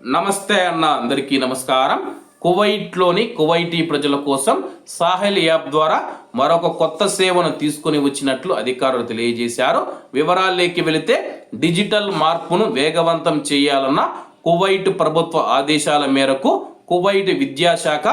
నమస్తే అన్న, అందరికీ నమస్కారం. కువైట్లోని కువైటీ ప్రజల కోసం సాహెల్ యాప్ ద్వారా మరొక కొత్త సేవను తీసుకుని వచ్చినట్లు అధికారులు తెలియజేశారు. వివరాల్లోకి వెళితే, డిజిటల్ మార్పును వేగవంతం చేయాలన్న కువైట్ ప్రభుత్వ ఆదేశాల మేరకు కువైట్ విద్యాశాఖ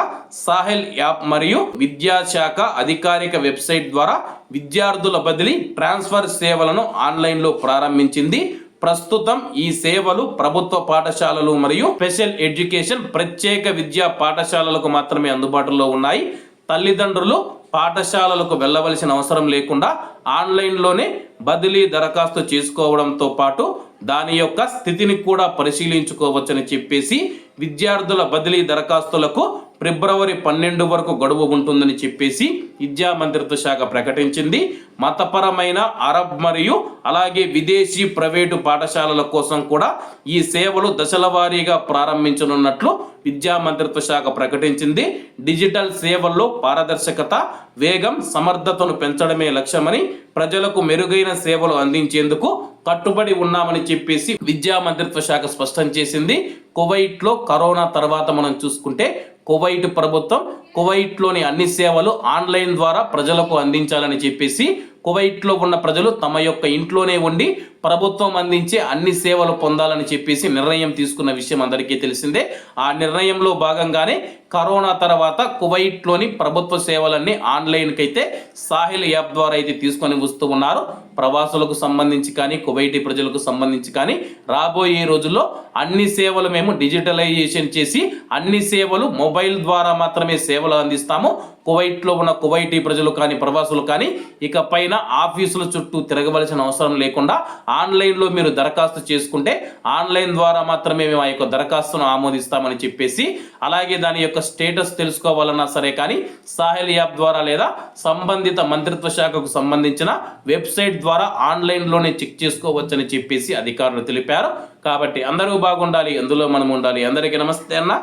సాహెల్ యాప్ మరియు విద్యాశాఖ అధికారిక వెబ్సైట్ ద్వారా విద్యార్థుల బదిలీ ట్రాన్స్ఫర్ సేవలను ఆన్లైన్లో ప్రారంభించింది. ప్రస్తుతం ఈ సేవలు ప్రభుత్వ పాఠశాలలు మరియు స్పెషల్ ఎడ్యుకేషన్ ప్రత్యేక విద్యా పాఠశాలలకు మాత్రమే అందుబాటులో ఉన్నాయి. తల్లిదండ్రులు పాఠశాలలకు వెళ్ళవలసిన అవసరం లేకుండా ఆన్లైన్లోనే బదిలీ దరఖాస్తు చేసుకోవడంతో పాటు దాని యొక్క స్థితిని కూడా పరిశీలించుకోవచ్చని చెప్పేసి విద్యార్థుల బదిలీ దరఖాస్తులకు ఫిబ్రవరి 12 వరకు గడువు ఉంటుందని చెప్పేసి విద్యా మంత్రిత్వ శాఖ ప్రకటించింది. మతపరమైన అరబ్ మరియు అలాగే విదేశీ ప్రైవేటు పాఠశాలల కోసం కూడా ఈ సేవలు దశల వారీగా ప్రారంభించనున్నట్లు విద్యా మంత్రిత్వ శాఖ ప్రకటించింది. డిజిటల్ సేవల్లో పారదర్శకత, వేగం, సమర్థతను పెంచడమే లక్ష్యమని, ప్రజలకు మెరుగైన సేవలు అందించేందుకు కట్టుబడి ఉన్నామని చెప్పేసి విద్యా మంత్రిత్వ శాఖ స్పష్టం చేసింది. కువైట్లో కరోనా తర్వాత మనం చూసుకుంటే కువైట్ ప్రభుత్వం కువైట్లోని అన్ని సేవలు ఆన్లైన్ ద్వారా ప్రజలకు అందించాలని చెప్పేసి కువైట్లో ఉన్న ప్రజలు తమ యొక్క ఇంట్లోనే ఉండి ప్రభుత్వం అందించే అన్ని సేవలు పొందాలని చెప్పేసి నిర్ణయం తీసుకున్న విషయం అందరికీ తెలిసిందే. ఆ నిర్ణయంలో భాగంగానే కరోనా తర్వాత కువైట్లోని ప్రభుత్వ సేవలన్నీ ఆన్లైన్కి అయితే సాహెల్ యాప్ ద్వారా అయితే తీసుకొని వస్తూ ఉన్నారు. ప్రవాసులకు సంబంధించి కానీ కువైటీ ప్రజలకు సంబంధించి కానీ రాబోయే రోజుల్లో అన్ని సేవలు మేము డిజిటలైజేషన్ చేసి అన్ని సేవలు మొబైల్ ద్వారా మాత్రమే సేవలు అందిస్తాము. కువైట్లో ఉన్న కువైటీ ప్రజలు కానీ ప్రవాసులు కానీ ఇక పైన ఆఫీసుల చుట్టూ తిరగవలసిన అవసరం లేకుండా ఆన్లైన్లో మీరు దరఖాస్తు చేసుకుంటే ఆన్లైన్ ద్వారా మాత్రమే మేము ఆ యొక్క దరఖాస్తును ఆమోదిస్తామని చెప్పేసి, అలాగే దాని యొక్క స్టేటస్ తెలుసుకోవాలన్నా సరే కానీ సాహెల్ యాప్ ద్వారా లేదా సంబంధిత మంత్రిత్వ శాఖకు సంబంధించిన వెబ్సైట్ ద్వారా ఆన్లైన్లోనే చెక్ చేసుకోవచ్చని చెప్పేసి అధికారులు తెలిపారు. కాబట్టి అందరూ బాగుండాలి, అందులో మనం ఉండాలి. అందరికీ నమస్తే అన్న,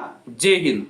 జై హింద్.